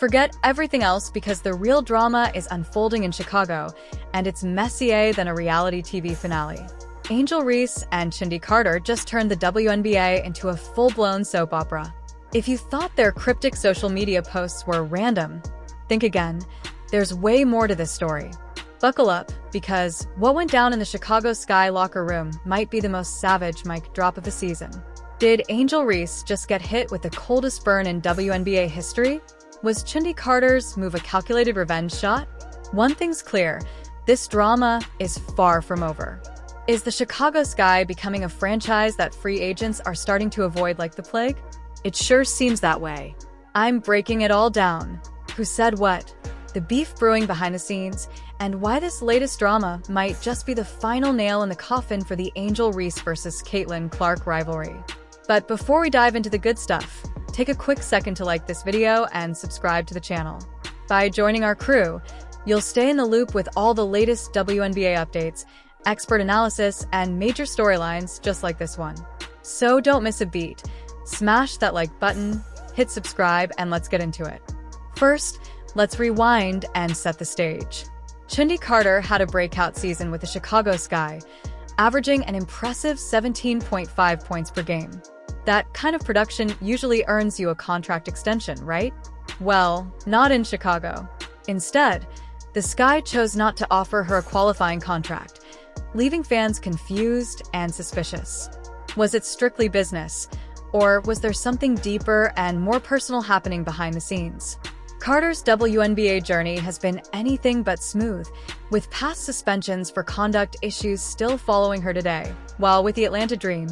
Forget everything else because the real drama is unfolding in Chicago, and it's messier than a reality TV finale. Angel Reese and Chennedy Carter just turned the WNBA into a full-blown soap opera. If you thought their cryptic social media posts were random, think again. There's way more to this story. Buckle up, because what went down in the Chicago Sky locker room might be the most savage mic drop of the season. Did Angel Reese just get hit with the coldest burn in WNBA history? Was Chennedy Carter's move a calculated revenge shot? One thing's clear, this drama is far from over. Is the Chicago Sky becoming a franchise that free agents are starting to avoid like the plague? It sure seems that way. I'm breaking it all down. Who said what? The beef brewing behind the scenes, and why this latest drama might just be the final nail in the coffin for the Angel Reese versus Caitlin Clark rivalry. But before we dive into the good stuff, take a quick second to like this video and subscribe to the channel. By joining our crew, you'll stay in the loop with all the latest WNBA updates, expert analysis, and major storylines just like this one. So don't miss a beat. Smash that like button, hit subscribe, and let's get into it. First, let's rewind and set the stage. Chennedy Carter had a breakout season with the Chicago Sky, averaging an impressive 17.5 points per game. That kind of production usually earns you a contract extension, right? Well, not in Chicago. Instead, the Sky chose not to offer her a qualifying contract, leaving fans confused and suspicious. Was it strictly business? Or was there something deeper and more personal happening behind the scenes? Carter's WNBA journey has been anything but smooth, with past suspensions for conduct issues still following her today. While with the Atlanta Dream,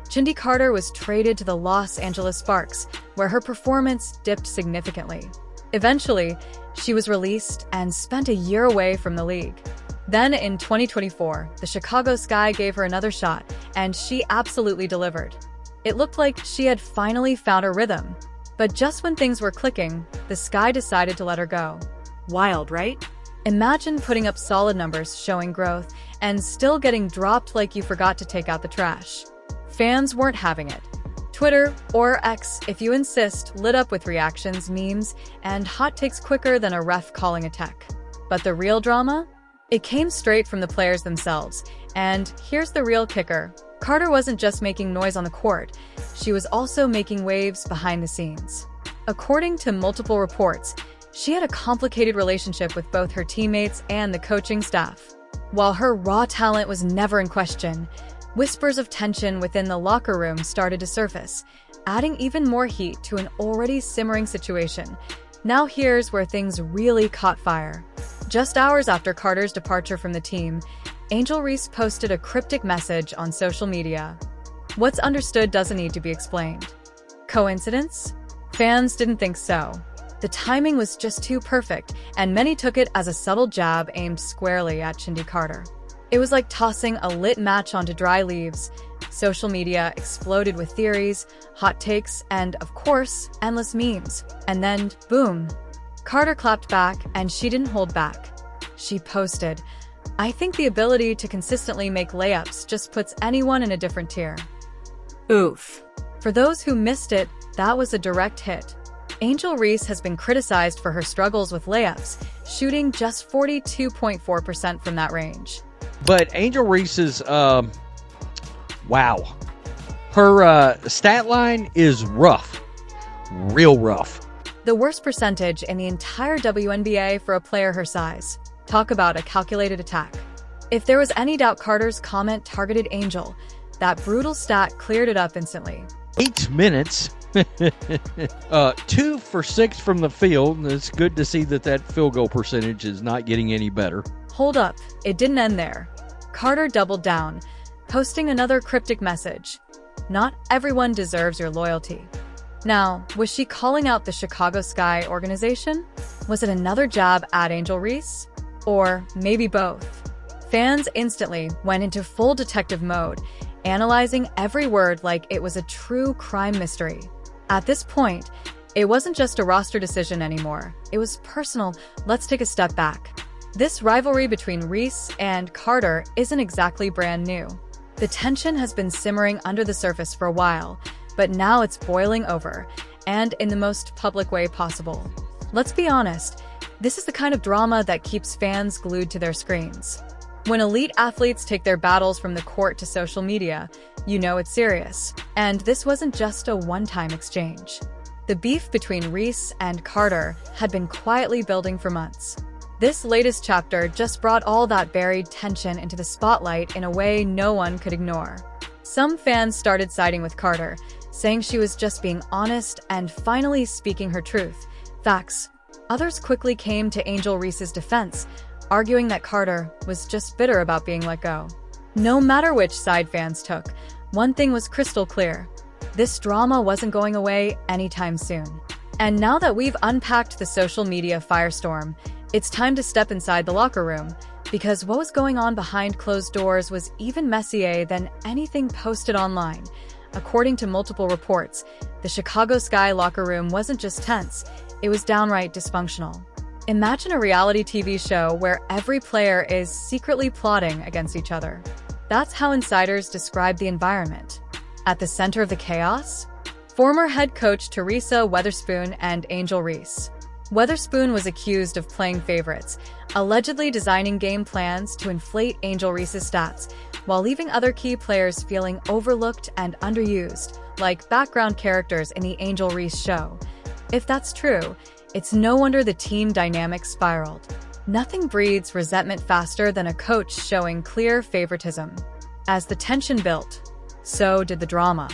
Chennedy Carter was traded to the Los Angeles Sparks, where her performance dipped significantly. Eventually, she was released and spent a year away from the league. Then in 2024, the Chicago Sky gave her another shot, and she absolutely delivered. It looked like she had finally found her rhythm. But just when things were clicking, the Sky decided to let her go. Wild, right? Imagine putting up solid numbers showing growth and still getting dropped like you forgot to take out the trash. Fans weren't having it. Twitter, or X if you insist, lit up with reactions, memes, and hot takes quicker than a ref calling a tech. But the real drama? It came straight from the players themselves. And here's the real kicker. Carter wasn't just making noise on the court, she was also making waves behind the scenes. According to multiple reports, she had a complicated relationship with both her teammates and the coaching staff. While her raw talent was never in question, whispers of tension within the locker room started to surface, adding even more heat to an already simmering situation. Now here's where things really caught fire. Just hours after Carter's departure from the team, Angel Reese posted a cryptic message on social media. What's understood doesn't need to be explained. Coincidence? Fans didn't think so. The timing was just too perfect, and many took it as a subtle jab aimed squarely at Chennedy Carter. It was like tossing a lit match onto dry leaves. Social media exploded with theories, hot takes, and, of course, endless memes. And then, boom! Carter clapped back, and she didn't hold back. She posted, "I think the ability to consistently make layups just puts anyone in a different tier." Oof. For those who missed it, that was a direct hit. Angel Reese has been criticized for her struggles with layups, shooting just 42.4% from that range. But Angel Reese's, wow. Her stat line is rough. Real rough. The worst percentage in the entire WNBA for a player her size. Talk about a calculated attack. If there was any doubt Carter's comment targeted Angel, that brutal stat cleared it up instantly. 8 minutes. 2 for 6 from the field. It's good to see that field goal percentage is not getting any better. Hold up, it didn't end there. Carter doubled down, posting another cryptic message. Not everyone deserves your loyalty. Now, was she calling out the Chicago Sky organization? Was it another jab at Angel Reese? Or maybe both? Fans instantly went into full detective mode, analyzing every word like it was a true crime mystery. At this point, it wasn't just a roster decision anymore. It was personal. Let's take a step back. This rivalry between Reese and Carter isn't exactly brand new. The tension has been simmering under the surface for a while, but now it's boiling over, and in the most public way possible. Let's be honest, this is the kind of drama that keeps fans glued to their screens. When elite athletes take their battles from the court to social media, you know it's serious. And this wasn't just a one-time exchange. The beef between Reese and Carter had been quietly building for months. This latest chapter just brought all that buried tension into the spotlight in a way no one could ignore. Some fans started siding with Carter, saying she was just being honest and finally speaking her truth. Facts. Others quickly came to Angel Reese's defense, arguing that Carter was just bitter about being let go. No matter which side fans took, one thing was crystal clear. This drama wasn't going away anytime soon. And now that we've unpacked the social media firestorm, it's time to step inside the locker room, because what was going on behind closed doors was even messier than anything posted online. According to multiple reports, the Chicago Sky locker room wasn't just tense, it was downright dysfunctional. Imagine a reality TV show where every player is secretly plotting against each other. That's how insiders describe the environment. At the center of the chaos? Former head coach Teresa Weatherspoon and Angel Reese. Weatherspoon was accused of playing favorites, allegedly designing game plans to inflate Angel Reese's stats, while leaving other key players feeling overlooked and underused, like background characters in the Angel Reese show. If that's true, it's no wonder the team dynamic spiraled. Nothing breeds resentment faster than a coach showing clear favoritism. As the tension built, so did the drama.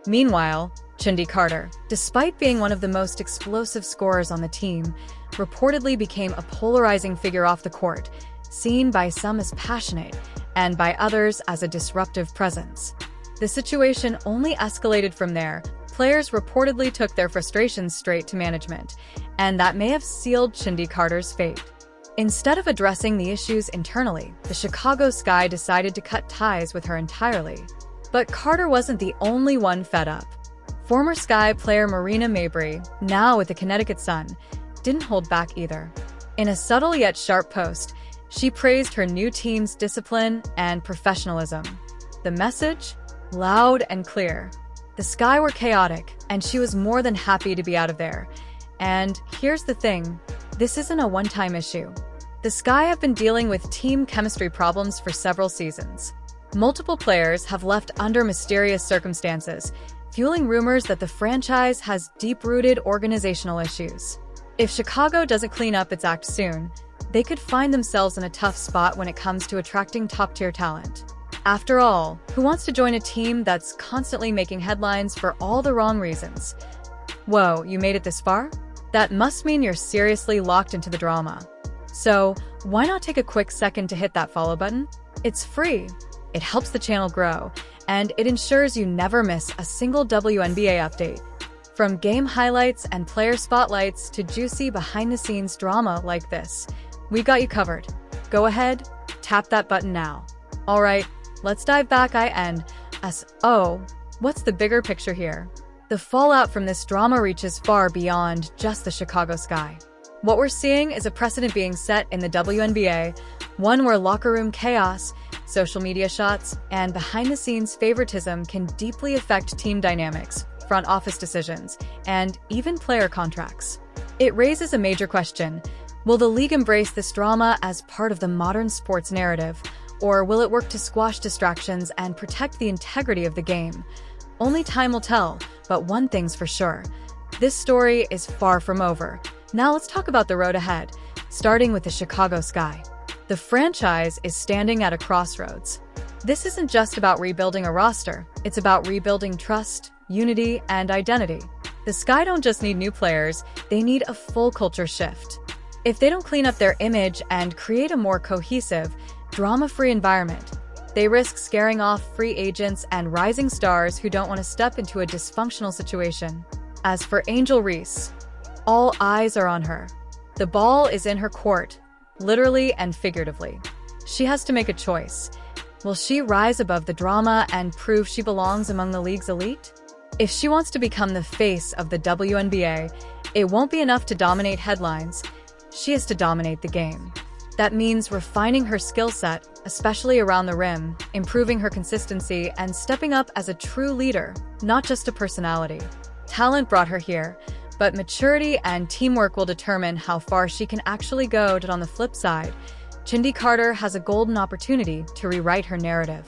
Meanwhile, Chennedy Carter, despite being one of the most explosive scorers on the team, reportedly became a polarizing figure off the court, seen by some as passionate and by others as a disruptive presence. The situation only escalated from there. Players reportedly took their frustrations straight to management, and that may have sealed Chennedy Carter's fate. Instead of addressing the issues internally, the Chicago Sky decided to cut ties with her entirely. But Carter wasn't the only one fed up. Former Sky player Marina Mabrey, now with the Connecticut Sun, didn't hold back either. In a subtle yet sharp post, she praised her new team's discipline and professionalism. The message? Loud and clear. The Sky were chaotic, and she was more than happy to be out of there. And here's the thing, this isn't a one-time issue. The Sky have been dealing with team chemistry problems for several seasons. Multiple players have left under mysterious circumstances, fueling rumors that the franchise has deep-rooted organizational issues. If Chicago doesn't clean up its act soon, they could find themselves in a tough spot when it comes to attracting top-tier talent. After all, who wants to join a team that's constantly making headlines for all the wrong reasons? Whoa, you made it this far? That must mean you're seriously locked into the drama. So, why not take a quick second to hit that follow button? It's free. It helps the channel grow, and it ensures you never miss a single WNBA update. From game highlights and player spotlights to juicy behind-the-scenes drama like this, we got you covered. Go ahead, tap that button now. All right, let's dive back what's the bigger picture here? The fallout from this drama reaches far beyond just the Chicago Sky. What we're seeing is a precedent being set in the WNBA, one where locker room chaos, social media shots, and behind-the-scenes favoritism can deeply affect team dynamics, front office decisions, and even player contracts. It raises a major question. Will the league embrace this drama as part of the modern sports narrative, or will it work to squash distractions and protect the integrity of the game? Only time will tell, but one thing's for sure. This story is far from over. Now let's talk about the road ahead, starting with the Chicago Sky. The franchise is standing at a crossroads. This isn't just about rebuilding a roster, it's about rebuilding trust, unity, and identity. The Sky don't just need new players, they need a full culture shift. If they don't clean up their image and create a more cohesive, drama-free environment, they risk scaring off free agents and rising stars who don't want to step into a dysfunctional situation. As for Angel Reese, all eyes are on her. The ball is in her court, literally and figuratively. She has to make a choice. Will she rise above the drama and prove she belongs among the league's elite? If she wants to become the face of the WNBA, it won't be enough to dominate headlines. She has to dominate the game. That means refining her skill set, especially around the rim, improving her consistency, and stepping up as a true leader, not just a personality. Talent brought her here, But maturity and teamwork will determine how far she can actually go. On the flip side, Chennedy Carter has a golden opportunity to rewrite her narrative.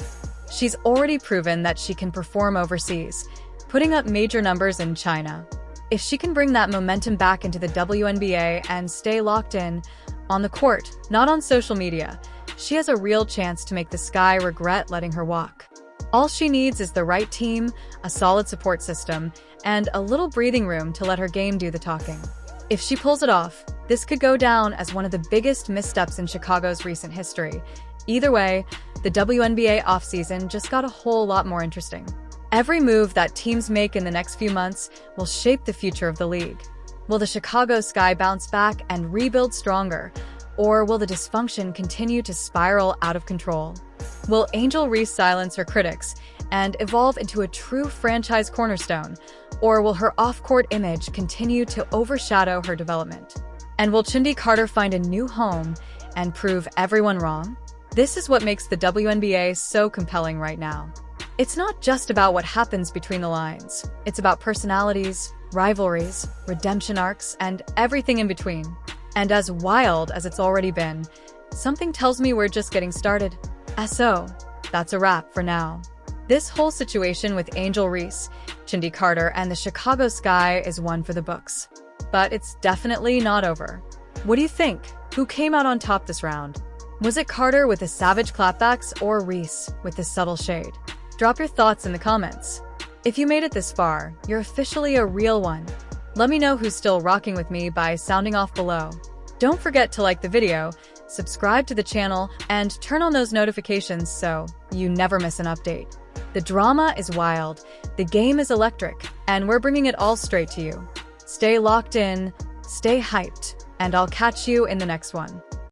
She's already proven that she can perform overseas, putting up major numbers in China. If she can bring that momentum back into the WNBA and stay locked in, on the court, not on social media, she has a real chance to make the Sky regret letting her walk. All she needs is the right team, a solid support system, and a little breathing room to let her game do the talking. If she pulls it off, this could go down as one of the biggest missteps in Chicago's recent history. Either way, the WNBA offseason just got a whole lot more interesting. Every move that teams make in the next few months will shape the future of the league. Will the Chicago Sky bounce back and rebuild stronger, or will the dysfunction continue to spiral out of control? Will Angel Reese silence her critics and evolve into a true franchise cornerstone, or will her off-court image continue to overshadow her development? And will Chennedy Carter find a new home and prove everyone wrong? This is what makes the WNBA so compelling right now. It's not just about what happens between the lines. It's about personalities, rivalries, redemption arcs, and everything in between. And as wild as it's already been, something tells me we're just getting started. So, that's a wrap for now. This whole situation with Angel Reese, Chennedy Carter, and the Chicago Sky is one for the books. But it's definitely not over. What do you think? Who came out on top this round? Was it Carter with the savage clapbacks or Reese with the subtle shade? Drop your thoughts in the comments. If you made it this far, you're officially a real one. Let me know who's still rocking with me by sounding off below. Don't forget to like the video, subscribe to the channel, and turn on those notifications so you never miss an update. The drama is wild, the game is electric, and we're bringing it all straight to you. Stay locked in, stay hyped, and I'll catch you in the next one.